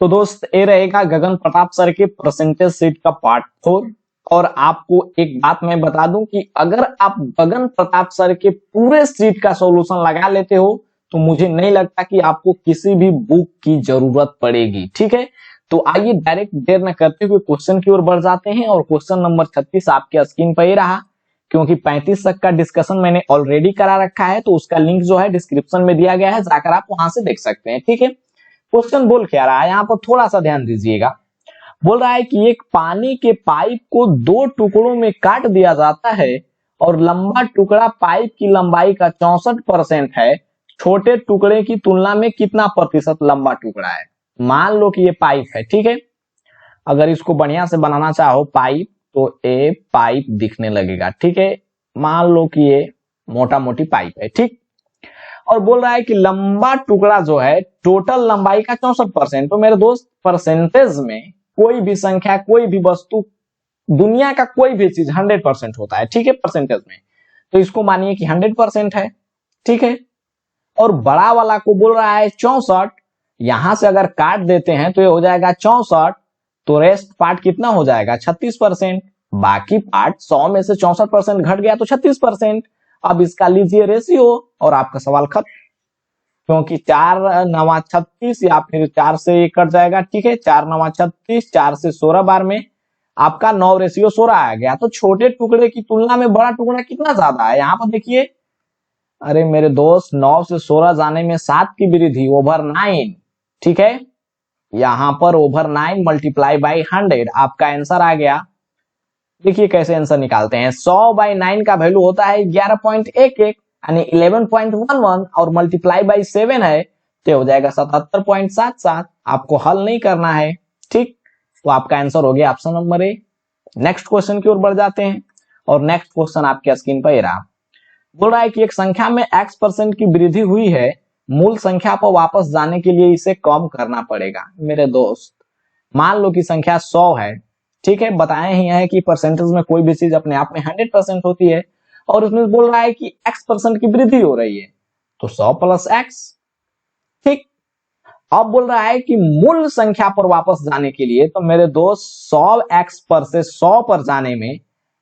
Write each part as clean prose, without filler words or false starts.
तो दोस्त ये रहेगा गगन प्रताप सर के परसेंटेज सीट का पार्ट 4। और आपको एक बात मैं बता दूं कि अगर आप गगन प्रताप सर के पूरे सीट का सॉल्यूशन लगा लेते हो तो मुझे नहीं लगता कि आपको किसी भी बुक की जरूरत पड़ेगी। ठीक है, तो आइए डायरेक्ट देर न करते हुए क्वेश्चन की ओर बढ़ जाते हैं। और क्वेश्चन नंबर 36 आपके स्क्रीन पर ही रहा, क्योंकि 35 तक का डिस्कशन मैंने ऑलरेडी करा रखा है, तो उसका लिंक जो है डिस्क्रिप्शन में दिया गया है, जाकर आप वहां से देख सकते हैं। ठीक है, क्वेश्चन बोल क्या रहा है यहाँ पर थोड़ा सा ध्यान दीजिएगा। बोल रहा है कि एक पानी के पाइप को दो टुकड़ों में काट दिया जाता है और लंबा टुकड़ा पाइप की लंबाई का 64% है, छोटे टुकड़े की तुलना में कितना प्रतिशत लंबा टुकड़ा है। मान लो कि ये पाइप है। ठीक है, अगर इसको बढ़िया से बनाना चाहो पाइप, तो ये पाइप दिखने लगेगा। ठीक है, मान लो कि ये मोटा मोटी पाइप है। ठीक, और बोल रहा है कि लंबा टुकड़ा जो है टोटल लंबाई का 64%। तो मेरे दोस्त परसेंटेज में कोई भी संख्या, कोई भी वस्तु, दुनिया का कोई भी चीज 100% होता है। ठीक है, परसेंटेज में, तो इसको मानिए कि 100% है। ठीक है, और बड़ा वाला को बोल रहा है 64। यहां से अगर काट देते हैं तो ये हो जाएगा 64, तो रेस्ट पार्ट कितना हो जाएगा 36%। बाकी पार्ट 100 में से 64% घट गया तो 36%। अब इसका लीजिए रेशियो और आपका सवाल खत्म, क्योंकि 4 9 36 या फिर 4 से ये कट जाएगा। ठीक है, 4 9 36, 4 से 16 बार में आपका 9:16 आ गया। तो छोटे टुकड़े की तुलना में बड़ा टुकड़ा कितना ज्यादा है, यहाँ पर देखिए। अरे मेरे दोस्त, 9 से 16 जाने में 7 की वृद्धि, ओवर 9। ठीक है, यहां पर ओवर 9 मल्टीप्लाई बाई 100 आपका आंसर आ गया। देखिए कैसे आंसर निकालते हैं। 100/9 का वैल्यू होता है 11.11 यानी 11.11 और मल्टीप्लाई बाई 7 है तो हो जाएगा 77.77। आपको हल नहीं करना है। ठीक, तो आपका आंसर हो गया option number A. Next question की ओर बढ़ जाते हैं और नेक्स्ट क्वेश्चन आपके स्क्रीन पर रहा। बोल रहा है कि एक संख्या में x% की वृद्धि हुई है, मूल संख्या पर वापस जाने के लिए इसे कम करना पड़ेगा। मेरे दोस्त, मान लो कि संख्या 100 है। ठीक है, बताए ही है कि परसेंटेज में कोई भी चीज अपने आप में 100% होती है, और उसमें बोल रहा है कि x% की वृद्धि हो रही है, तो 100 + x। ठीक, अब बोल रहा है कि मूल संख्या पर वापस जाने के लिए, तो मेरे दोस्त 100x पर से 100 पर जाने में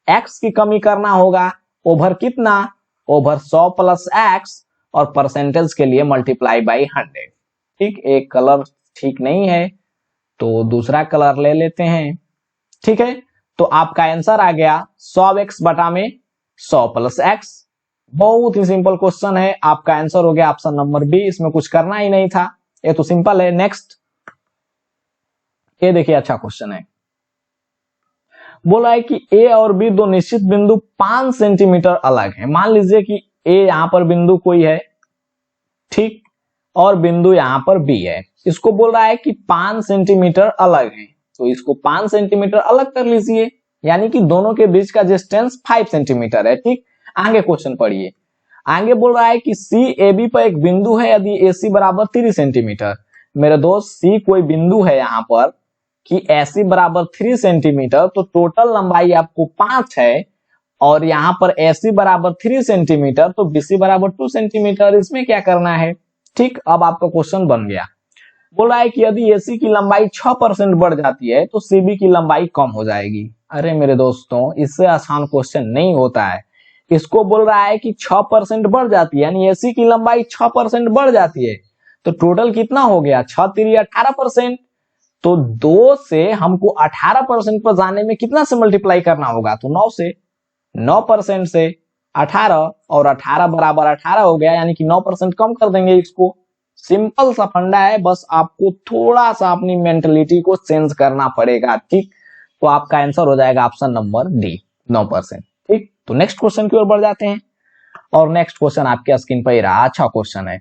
x की कमी करना होगा। ओवर कितना, ओवर 100 + x, और परसेंटेज के लिए मल्टीप्लाई बाई 100। ठीक, एक कलर ठीक नहीं है तो दूसरा कलर ले लेते हैं। ठीक है, तो आपका आंसर आ गया 100x बटा में 100 + x। बहुत ही सिंपल क्वेश्चन है, आपका आंसर हो गया ऑप्शन नंबर बी। इसमें कुछ करना ही नहीं था, ये तो सिंपल है। नेक्स्ट, ये देखिए अच्छा क्वेश्चन है। बोला है कि ए और बी दो निश्चित बिंदु 5 सेंटीमीटर अलग है। मान लीजिए कि ए यहां पर बिंदु कोई है, ठीक, और बिंदु यहां पर बी है। इसको बोल रहा है कि 5 सेंटीमीटर अलग है, तो इसको 5 सेंटीमीटर अलग कर लीजिए, यानी कि दोनों के बीच का डिस्टेंस 5 सेंटीमीटर है। ठीक, आगे क्वेश्चन पढ़िए। आगे बोल रहा है कि सी ए बी पर एक बिंदु है यदि ए सी बराबर 3 सेंटीमीटर। मेरे दोस्त, सी कोई बिंदु है यहाँ पर कि AC बराबर 3 सेंटीमीटर, तो टोटल लंबाई आपको 5 है, और यहाँ पर AC बराबर 3 सेंटीमीटर, तो BC बराबर 2 सेंटीमीटर। इसमें क्या करना है। ठीक, अब आपका क्वेश्चन बन गया। बोल रहा है कि यदि AC की लंबाई 6% बढ़ जाती है तो CB की लंबाई कम हो जाएगी। अरे मेरे दोस्तों, इससे आसान क्वेश्चन नहीं होता है। इसको बोल रहा है कि 6% बढ़ जाती है, यानी AC की लंबाई 6% बढ़ जाती है, तो टोटल कितना हो गया, 6 3 18%। तो 2 से हमको 18% पर जाने में कितना से मल्टीप्लाई करना होगा, तो 9 से। 9% से 18, और 18 बराबर 18 हो गया, यानी कि 9% कम कर देंगे इसको। सिंपल सा फंडा है, बस आपको थोड़ा सा अपनी मेंटलिटी को चेंज करना पड़ेगा। ठीक, तो आपका आंसर हो जाएगा ऑप्शन नंबर डी, 9%। ठीक, तो नेक्स्ट क्वेश्चन की ओर बढ़ जाते हैं और नेक्स्ट क्वेश्चन आपके स्क्रीन पर ही रहा। अच्छा क्वेश्चन है।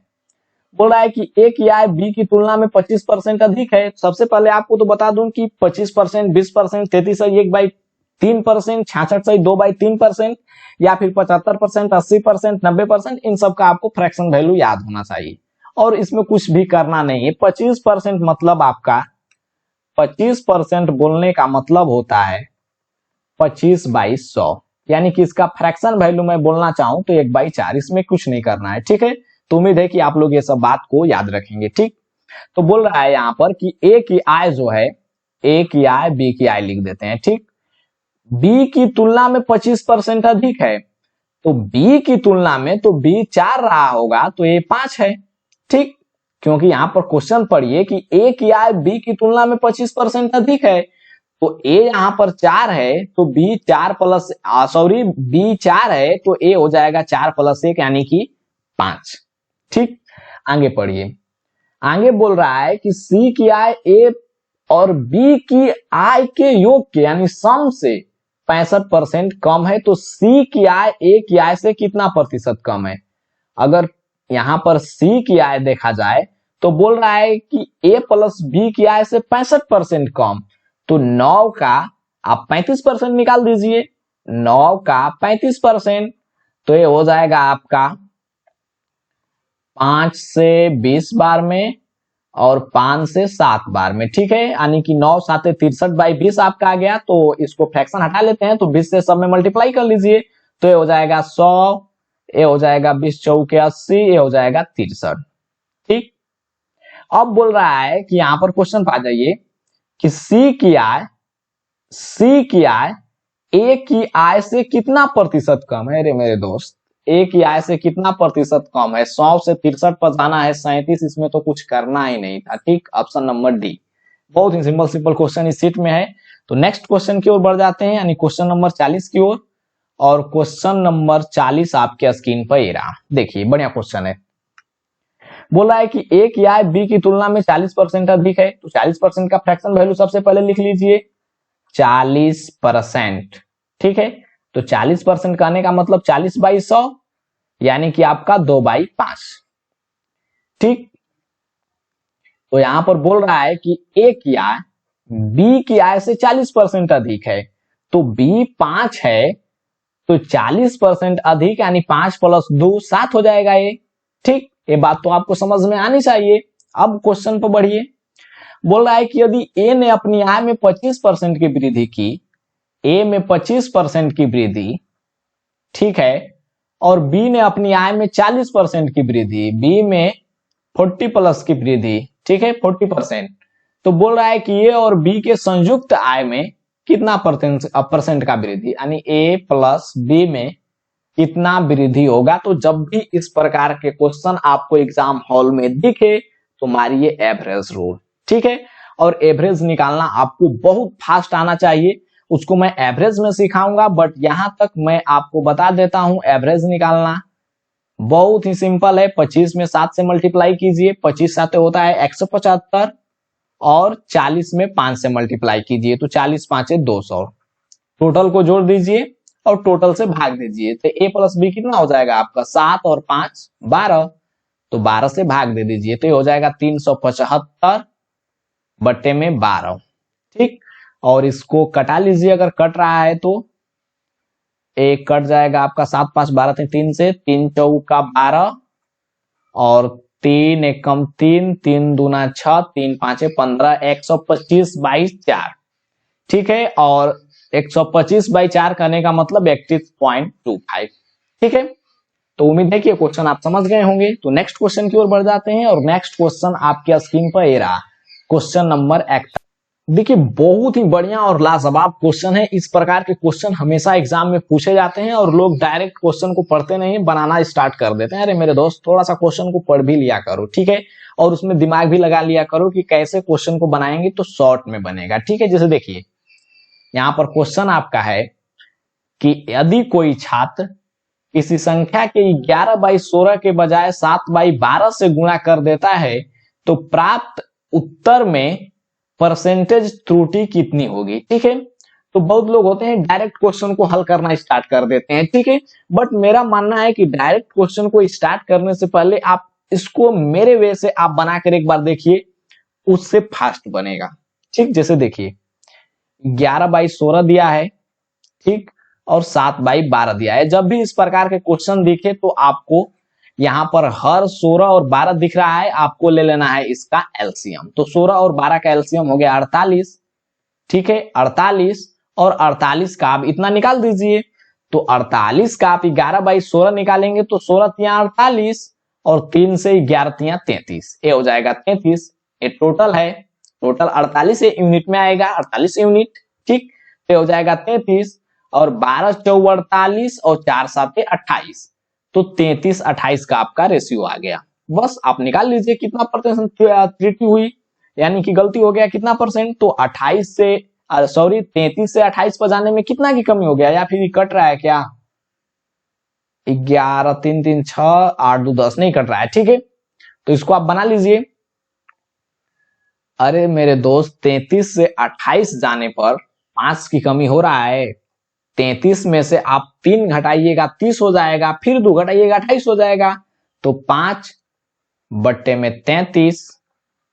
बोल रहा है कि ए की आय बी की तुलना में 25% अधिक है। सबसे पहले आपको तो बता दूं कि 25%, 20%, 33/1/3%, 66/2/3%, या फिर 75%, 80%, 90%, इन सब का आपको फ्रैक्शन वैल्यू याद होना चाहिए, और इसमें कुछ भी करना नहीं है। 25% मतलब आपका 25% बोलने का मतलब होता है 25/100, यानी कि इसका फ्रैक्शन वैल्यू मैं बोलना चाहूं तो 1/4। इसमें कुछ नहीं करना है। ठीक है, तो उम्मीद है कि आप लोग ये सब बात को याद रखेंगे। ठीक, तो बोल रहा है यहाँ पर कि ए की आय जो है, ए की आय बी की आय लिख देते हैं, ठीक। बी की तुलना में 25% अधिक है, तो बी की तुलना में तो बी 4 रहा होगा, तो ए 5 है, ठीक। क्योंकि यहां पर क्वेश्चन पढ़िए कि ए की आय बी की तुलना में 25% अधिक है, तो ए यहां पर 4 है, तो बी 4 प्लस सॉरी बी 4 है, तो ए हो जाएगा 4 प्लस 1 यानी कि 5, ठीक। आगे पढ़िए, आगे बोल रहा है कि सी की आय ए और बी की आय के योग के यानी सम से 65% कम है, तो सी की आय ए की आय से कितना प्रतिशत कम है। अगर यहां पर सी की आय देखा जाए तो बोल रहा है कि ए प्लस बी की आय से 65% कम, तो 9 का आप 35% निकाल दीजिए, 9 का 35%, तो ये हो जाएगा आपका 5 से 20 बार में और 5 से 7 बार में, ठीक है। यानी कि 9 7 63/20 आपका आ गया, तो इसको फ्रैक्शन हटा लेते हैं, तो 20 से सब में मल्टीप्लाई कर लीजिए, तो ये हो जाएगा 100, ये हो जाएगा 20 चौके 80, ये हो जाएगा 63, ठीक। अब बोल रहा है कि यहां पर क्वेश्चन पा जाइए कि सी की आय ए की आय से कितना प्रतिशत कम है। अरे मेरे दोस्त, ए की आय से कितना प्रतिशत कम है, 100 से 63 पर जाना है, 37, इसमें तो कुछ करना ही नहीं था, ठीक। ऑप्शन नंबर डी, बहुत ही सिंपल क्वेश्चन इस सीट में है। तो नेक्स्ट क्वेश्चन की ओर बढ़ जाते हैं, यानी क्वेश्चन नंबर 40 की ओर, और क्वेश्चन नंबर 40 आपके स्क्रीन पर ये रहा, देखिए बढ़िया क्वेश्चन है। बोला है कि ए की आय बी की तुलना में 40% अधिक है, तो 40% का फ्रैक्शन वैल्यू सबसे पहले लिख लीजिए 40%, ठीक है। तो 40% कहने का मतलब 40/100, यानी कि आपका 2/5, ठीक। तो यहां पर बोल रहा है कि ए की आय बी की आय से 40% अधिक है, तो बी 5 है, तो 40% अधिक यानी 5 + 2 7 हो जाएगा ये, ठीक। ये बात तो आपको समझ में आनी चाहिए। अब क्वेश्चन पर बढ़िए, बोल रहा है कि यदि ए ने अपनी आय में 25% की वृद्धि की, ए में 25% की वृद्धि, ठीक है, और बी ने अपनी आय में 40% की वृद्धि, बी में 40+ की वृद्धि, ठीक है 40%, तो बोल रहा है कि ए और बी के संयुक्त आय में कितना परसेंट का वृद्धि, यानी ए प्लस बी में कितना वृद्धि होगा। तो जब भी इस प्रकार के क्वेश्चन आपको एग्जाम हॉल में दिखे तो मारिए एवरेज रूल, ठीक है। और एवरेज निकालना आपको बहुत फास्ट आना चाहिए, उसको मैं एवरेज में सिखाऊंगा, बट यहां तक मैं आपको बता देता हूं एवरेज निकालना बहुत ही सिंपल है। 25 में 7 से मल्टीप्लाई कीजिए, 25 7 होता है 175, और 40 में 5 से मल्टीप्लाई कीजिए, तो 40 5 200, टोटल को जोड़ दीजिए और टोटल से भाग दीजिए, तो ए प्लस बी कितना हो जाएगा आपका 7 और 5 12, तो 12 से भाग दे दीजिए, तो ये हो जाएगा 375/12, ठीक। और इसको कटा लीजिए, अगर कट रहा है तो एक कट जाएगा आपका 7 5 12 3 से, 3 चौका 12 और 3 एकम 3, 3 दूना 6, 3 5 15, 125/4, ठीक है। और 125/4 करने का मतलब 31.25, ठीक है। तो उम्मीद है कि ये क्वेश्चन आप समझ गए होंगे। तो नेक्स्ट क्वेश्चन की ओर बढ़ जाते हैं, और नेक्स्ट क्वेश्चन आपके स्क्रीन पर ये रहा, क्वेश्चन नंबर 41। देखिए बहुत ही बढ़िया और लाजवाब क्वेश्चन है। इस प्रकार के क्वेश्चन हमेशा एग्जाम में पूछे जाते हैं और लोग डायरेक्ट क्वेश्चन को पढ़ते नहीं, बनाना स्टार्ट कर देते हैं। अरे मेरे दोस्त, थोड़ा सा क्वेश्चन को पढ़ भी लिया करो, ठीक है, और उसमें दिमाग भी लगा लिया करो कि कैसे क्वेश्चन को बनाएंगे तो शॉर्ट में बनेगा, ठीक है। जैसे देखिए यहां पर क्वेश्चन आपका है कि यदि कोई छात्र किसी संख्या के 11/16 के बजाय 7/12 से गुणा कर देता है, तो प्राप्त उत्तर में परसेंटेज त्रुटि कितनी होगी, ठीक है। तो बहुत लोग होते हैं डायरेक्ट क्वेश्चन को हल करना स्टार्ट कर देते हैं, ठीक है, बट मेरा मानना है कि डायरेक्ट क्वेश्चन को स्टार्ट करने से पहले आप इसको मेरे वे से आप बनाकर एक बार देखिए, उससे फास्ट बनेगा, ठीक। जैसे देखिए 11/16 दिया है, ठीक, और 7/12 दिया है। जब भी इस प्रकार के क्वेश्चन दिखे तो आपको यहां पर हर 16 और 12 दिख रहा है, आपको ले लेना है इसका एलसीएम। तो 16 और 12 का एलसीएम हो गया 48, ठीक है, 48, और 48 का आप इतना निकाल दीजिए, तो 48 का आप 11/16 निकालेंगे तो 16 तिया 48 और 3 से 11 तिया 33, ये हो जाएगा 33। ये टोटल है, टोटल 48 यूनिट में आएगा, 48 यूनिट, ठीक। तो हो जाएगा 33, और 12 चौ 48 और 4 7 28, तो 33 28 का आपका रेशियो आ गया। बस आप निकाल लीजिए कितना परसेंट त्रुटि हुई, यानी कि गलती हो गया कितना परसेंट, तो 28 से सॉरी 33 से 28 पर जाने में कितना की कमी हो गया, या फिर कट रहा है क्या, 11 3 3 6 8 2 10 नहीं कट रहा है, ठीक है। तो इसको आप बना लीजिए। अरे मेरे दोस्त 33 से 28 जाने पर 5 की कमी हो रहा है। 33 में से आप 3 घटाइएगा 30 हो जाएगा, फिर 2 घटाइएगा 28 हो जाएगा। तो 5 बट्टे में 33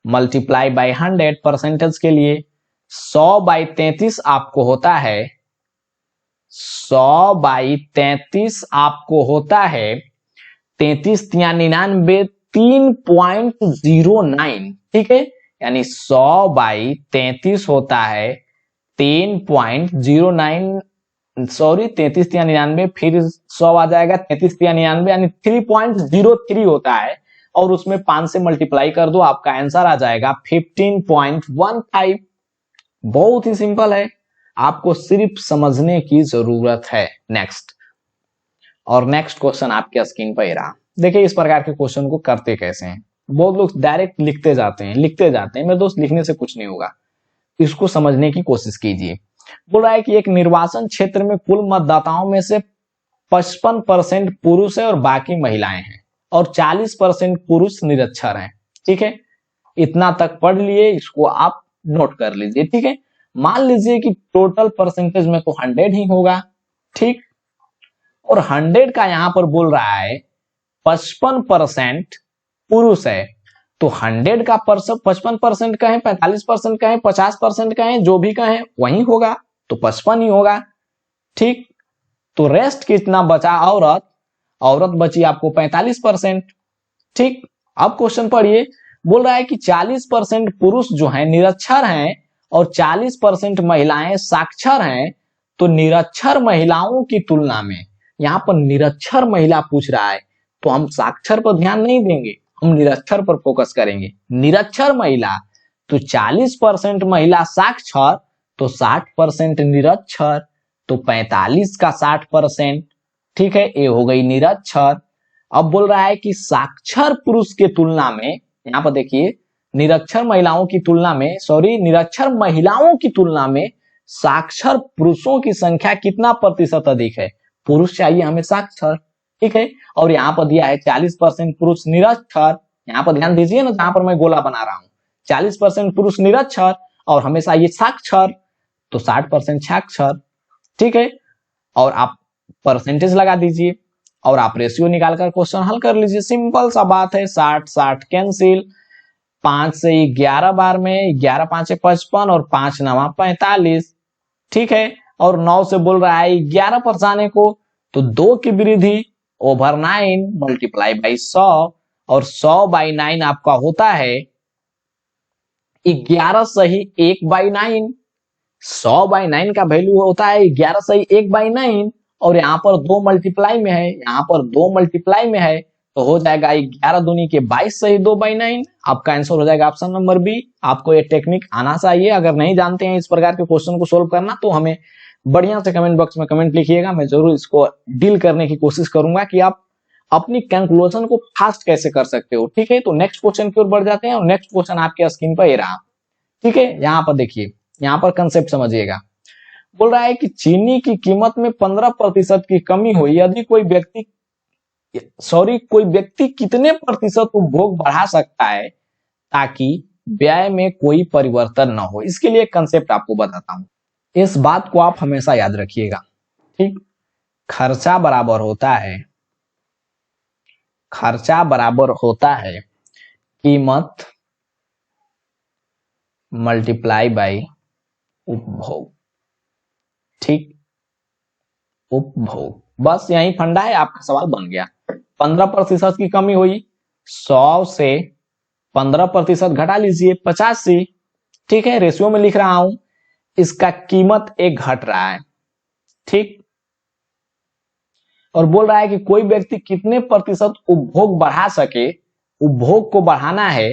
मल्टीप्लाई बाई 100 परसेंटेज के लिए 100 बाई 33 आपको होता है, 100 बाई 33 आपको होता है 33 या 99 3.09, ठीक है। यानी 100 बाई 33 होता है 3.09, सॉरी 33 या 99, फिर 100 आ जाएगा 33 या 99, यानी 3.03 होता है, और उसमें 5 से मल्टीप्लाई कर दो, आपका आंसर आ जाएगा 15.15। बहुत ही सिंपल है, आपको सिर्फ समझने की जरूरत है। नेक्स्ट, और नेक्स्ट क्वेश्चन आपके स्क्रीन पर रहा। देखिए इस प्रकार के क्वेश्चन को करते कैसे हैं। बहुत लोग डायरेक्ट लिखते जाते हैं मेरे दोस्त, लिखने से कुछ नहीं होगा, इसको समझने की कोशिश कीजिए। बोल रहा है कि एक निर्वाचन क्षेत्र में कुल मतदाताओं में से 55% पुरुष है और बाकी महिलाएं हैं, और 40% पुरुष निरक्षर हैं, ठीक है। इतना तक पढ़ लिए, इसको आप नोट कर लीजिए, ठीक है। मान लीजिए कि टोटल परसेंटेज में तो 100 ही होगा, ठीक। और 100 का यहां पर बोल रहा है 55% पुरुष है, तो 100 का 55% का है, 45% का है, 50% का है, जो भी का है वही होगा, तो 55 ही होगा, ठीक। तो रेस्ट कितना बचा, औरत बची आपको 45%, ठीक। अब क्वेश्चन पढ़िए, बोल रहा है कि 40% पुरुष जो है निरक्षर हैं और 40% महिलाएं साक्षर हैं, तो निरक्षर महिलाओं की तुलना में, यहां पर निरक्षर महिला पूछ रहा है, तो हम साक्षर पर ध्यान नहीं देंगे, हम निरक्षर पर फोकस करेंगे। निरक्षर महिला, तो 40% महिला साक्षर, तो 60% निरक्षर, तो 45 का 60%, ठीक है, ये हो गई निरक्षर। अब बोल रहा है कि साक्षर पुरुष के तुलना में, यहां पर देखिए निरक्षर महिलाओं की तुलना में, निरक्षर महिलाओं की तुलना में साक्षर पुरुषों की संख्या कितना प्रतिशत अधिक है, पुरुष चाहिए हमें साक्षर, ठीक है। और यहाँ पर दिया है 40% पुरुष निरक्षर, यहाँ पर ध्यान दीजिए ना, जहां पर मैं गोला बना रहा हूं, 40% पुरुष निरक्षर और हमेशा ये साक्षर, तो 60% साक्षर, ठीक है। और आप परसेंटेज लगा दीजिए और आप रेशियो निकालकर क्वेश्चन हल कर लीजिए। सिंपल सा बात है, 60 कैंसिल, 5 से 11 बार में, 11 5 55 और 5 9 45, ठीक है। और 9 से बोल रहा है 11 पर जाने को, तो 2 की वृद्धि ओवर 9 मल्टीप्लाई बाई 100, और 100 बाई 9 आपका होता है 11 सही 1/9। 100 बाई 9 का वैल्यू होता है 11 सही 1/9, और यहाँ पर 2 मल्टीप्लाई में है, यहाँ पर 2 मल्टीप्लाई में है, तो हो जाएगा 11 दूनी के 22 सही 2/9। आपका आंसर हो जाएगा ऑप्शन नंबर बी। आपको ये टेक्निक आना चाहिए। अगर नहीं जानते हैं इस प्रकार के क्वेश्चन को सोल्व करना, तो हमें बढ़िया से कमेंट बॉक्स में कमेंट लिखिएगा, मैं जरूर इसको डील करने की कोशिश करूंगा कि आप अपनी कैलकुलेशन को फास्ट कैसे कर सकते हो, ठीक है। तो नेक्स्ट क्वेश्चन की ओर बढ़ जाते हैं, और नेक्स्ट क्वेश्चन आपके स्क्रीन पर ये रहा, ठीक है। यहाँ पर देखिए, यहाँ पर कंसेप्ट समझिएगा। बोल रहा है कि चीनी की कीमत में 15% की कमी हुई यदि कोई व्यक्ति कितने प्रतिशत उपभोग बढ़ा सकता है ताकि व्यय में कोई परिवर्तन न हो। इसके लिए कंसेप्ट आपको बताता हूं, इस बात को आप हमेशा याद रखिएगा, ठीक। खर्चा बराबर होता है कीमत मल्टीप्लाई बाई उपभोग, ठीक। उपभोग, बस यही फंडा है, आपका सवाल बन गया। 15% की कमी हुई, 100 से 15% घटा लीजिए 85, ठीक है। रेशियो में लिख रहा हूं, इसका कीमत 1 घट रहा है, ठीक। और बोल रहा है कि कोई व्यक्ति कितने प्रतिशत उपभोग बढ़ा सके, उपभोग को बढ़ाना है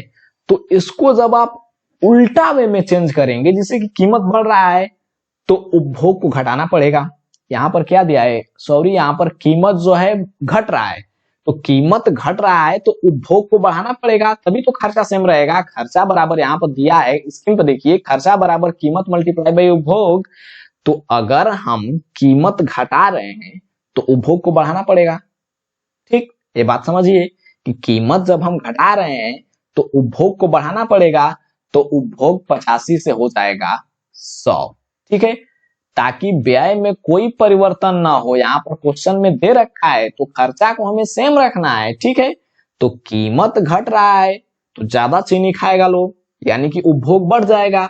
तो इसको जब आप उल्टा वे में चेंज करेंगे, जिससे कि कीमत बढ़ रहा है, तो उपभोग को घटाना पड़ेगा। यहां पर क्या दिया है, सॉरी, यहां पर कीमत जो है घट रहा है, तो कीमत घट रहा है तो उपभोग को बढ़ाना पड़ेगा, तभी तो खर्चा सेम रहेगा। खर्चा बराबर यहां पर दिया है स्क्रीन पर देखिए, खर्चा बराबर कीमत मल्टीप्लाई बाई उपभोग। तो अगर हम कीमत घटा रहे हैं तो उपभोग को बढ़ाना पड़ेगा। ठीक, ये बात समझिए कि कीमत जब हम घटा रहे हैं तो उपभोग को बढ़ाना पड़ेगा, तो उपभोग 85 से हो जाएगा 100। ठीक है, ताकि व्यय में कोई परिवर्तन ना हो। यहां पर क्वेश्चन में दे रखा है तो खर्चा को हमें सेम रखना है। ठीक है, तो कीमत घट रहा है तो ज्यादा चीनी खाएगा लोग, यानी कि उपभोग बढ़ जाएगा।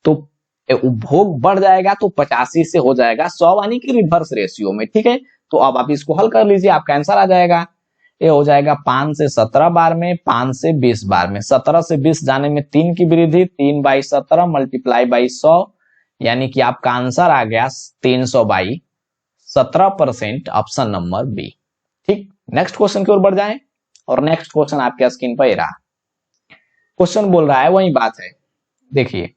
तो उपभोग बढ़ जाएगा तो 85 से हो जाएगा 100, यानी कि रिवर्स रेशियो में। ठीक है, तो अब आप इसको हल कर लीजिए, आपका आंसर आ जाएगा। ये हो जाएगा 5 से 17 बार में, 5 से 20 बार में, 17 से 20 जाने में 3 की वृद्धि, 3 बाई 17 मल्टीप्लाई बाई 100, यानी कि आपका आंसर आ गया 300 बाई 17%, ऑप्शन नंबर बी। ठीक, नेक्स्ट क्वेश्चन की ओर बढ़ जाएं, और नेक्स्ट क्वेश्चन आपके स्क्रीन पर रहा। क्वेश्चन बोल रहा है, वही बात है, देखिए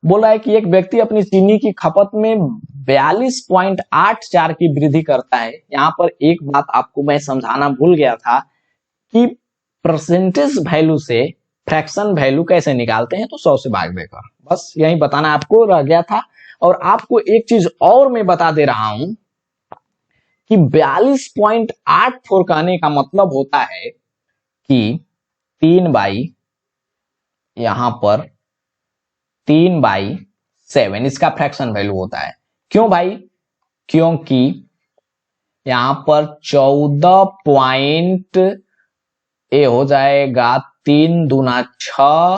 बोल रहा है कि एक व्यक्ति अपनी चीनी की खपत में 42.84 की वृद्धि करता है। यहां पर एक बात आपको मैं समझाना भूल गया था कि परसेंटेज वैल्यू से फ्रैक्शन वैल्यू कैसे निकालते हैं, तो 100 से भाग देकर, बस यही बताना आपको रह गया था। और आपको एक चीज और मैं बता दे रहा हूं कि 42.84 कहने का मतलब होता है कि 3 बाई, यहां पर 3/7 इसका फ्रैक्शन वैल्यू होता है। क्यों भाई, क्योंकि यहां पर 14 पॉइंट ए हो जाएगा 3 दूना 6,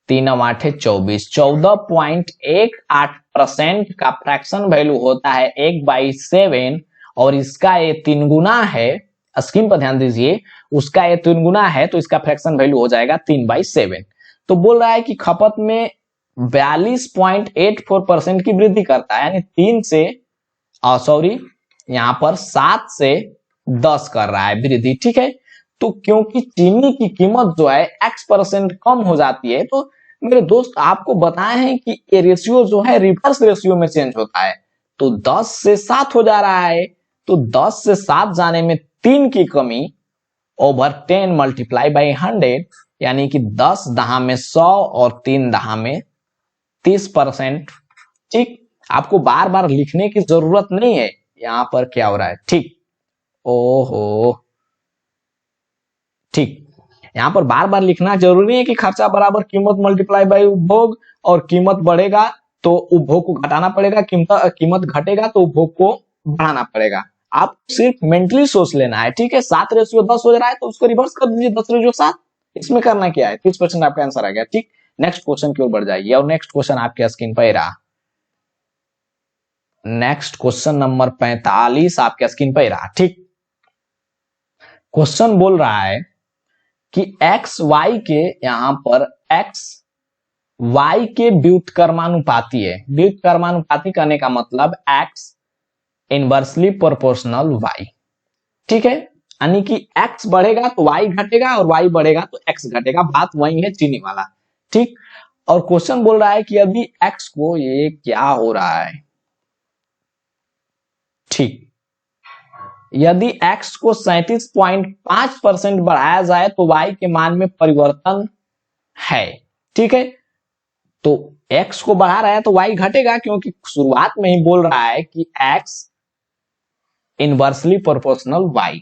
3 8 24, 14.18% का फ्रैक्शन वैल्यू होता है 1/7, और इसका ये 3 गुना है, स्क्रीन पर ध्यान दीजिए, उसका ये 3 गुना है, तो इसका फ्रैक्शन वैल्यू हो जाएगा 3/7। तो बोल रहा है कि खपत में 42.84% की वृद्धि करता है, यानी 3 से सॉरी यहां पर 7 से 10 कर रहा है वृद्धि। ठीक है, तो क्योंकि चीनी की कीमत जो है x% कम हो जाती है, तो मेरे दोस्त आपको बताए हैं कि ये रेशियो जो है रिवर्स रेशियो में चेंज होता है। तो 10 से 7 हो जा रहा है, तो 10 से 7 जाने में 3 की कमी ओवर 10 मल्टीप्लाई बाई 100, यानी कि 10 दहा में 100 और 3 दहा में 30%। ठीक, आपको बार बार लिखने की जरूरत नहीं है यहां पर क्या हो रहा है। ठीक, ओहो, ठीक, यहां पर बार बार लिखना जरूरी है कि खर्चा बराबर कीमत मल्टीप्लाई बाई उपभोग, और कीमत बढ़ेगा तो उपभोग को घटाना पड़ेगा, कीमत घटेगा तो उपभोग को बढ़ाना पड़ेगा। आप सिर्फ मेंटली सोच लेना है। ठीक है, 7/10 हो रहा है तो उसको रिवर्स कर दीजिए 10/7, इसमें करना क्या है, 30% आपका आंसर आ गया। ठीक, नेक्स्ट क्वेश्चन की ओर बढ़ जाइए, और नेक्स्ट क्वेश्चन आपके स्क्रीन पर रहा। नेक्स्ट क्वेश्चन नंबर 45 आपके स्क्रीन पर रहा। ठीक, क्वेश्चन बोल रहा है कि एक्स वाई के, यहां पर एक्स वाई के व्युत्क्रमानुपाती है। व्युत्क्रमानुपाती करने का मतलब एक्स इनवर्सली प्रोपोर्शनल वाई। ठीक है, यानी कि एक्स बढ़ेगा तो वाई घटेगा, और वाई बढ़ेगा तो एक्स घटेगा, बात वही है चीनी वाला। ठीक, और क्वेश्चन बोल रहा है कि अभी एक्स को, ये क्या हो रहा है, ठीक, यदि x को 37.5% बढ़ाया जाए तो y के मान में परिवर्तन है। ठीक है, तो x को बढ़ा रहा है तो y घटेगा, क्योंकि शुरुआत में ही बोल रहा है कि x इनवर्सली प्रोपोर्शनल y।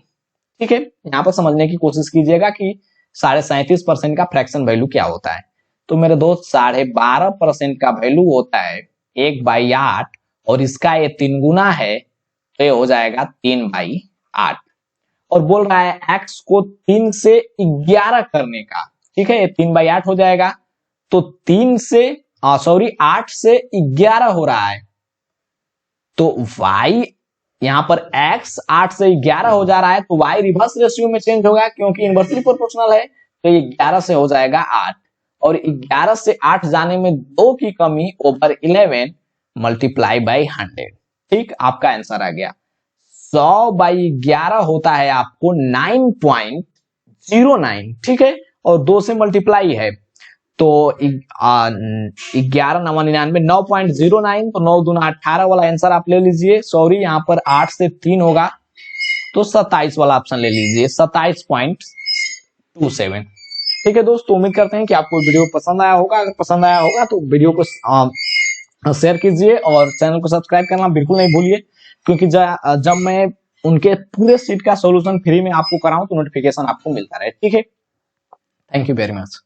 ठीक है, यहां पर समझने की कोशिश कीजिएगा कि 37.5% का फ्रैक्शन वैल्यू क्या होता है। तो मेरे दोस्त 12.5% का वैल्यू होता है 1/8, और इसका ये 3 गुना है, तो ये हो जाएगा 3/8, और बोल रहा है x को 3 से 11 करने का। ठीक है, ये 3/8 हो जाएगा, तो 8 से 11 हो रहा है, तो y यहां पर x 8 से 11 हो जा रहा है, तो y रिवर्स रेशियो में चेंज होगा, क्योंकि इनवर्सली प्रोपोर्शनल है, तो ये 11 से हो जाएगा 8, और 11 से 8 जाने में 2 की कमी ओवर 11 मल्टीप्लाई बाई 100। ठीक, आपका आंसर आ गया 100/11 होता है आपको 09, ठीक है, और 2 से मल्टीप्लाई है तो 11 9 99 9.09, तो 9 दूना 18 वाला आंसर आप ले लीजिए। सॉरी, यहाँ पर 8 से 3 होगा तो 27 वाला ऑप्शन ले लीजिए, 27.27। ठीक है दोस्तों, उम्मीद करते हैं कि आपको वीडियो पसंद आया होगा। अगर पसंद आया होगा तो वीडियो को शेयर कीजिए और चैनल को सब्सक्राइब करना बिल्कुल नहीं भूलिए, क्योंकि जब मैं उनके पूरे सीट का सॉल्यूशन फ्री में आपको कराऊं तो नोटिफिकेशन आपको मिलता रहे। ठीक है, थैंक यू वेरी मच।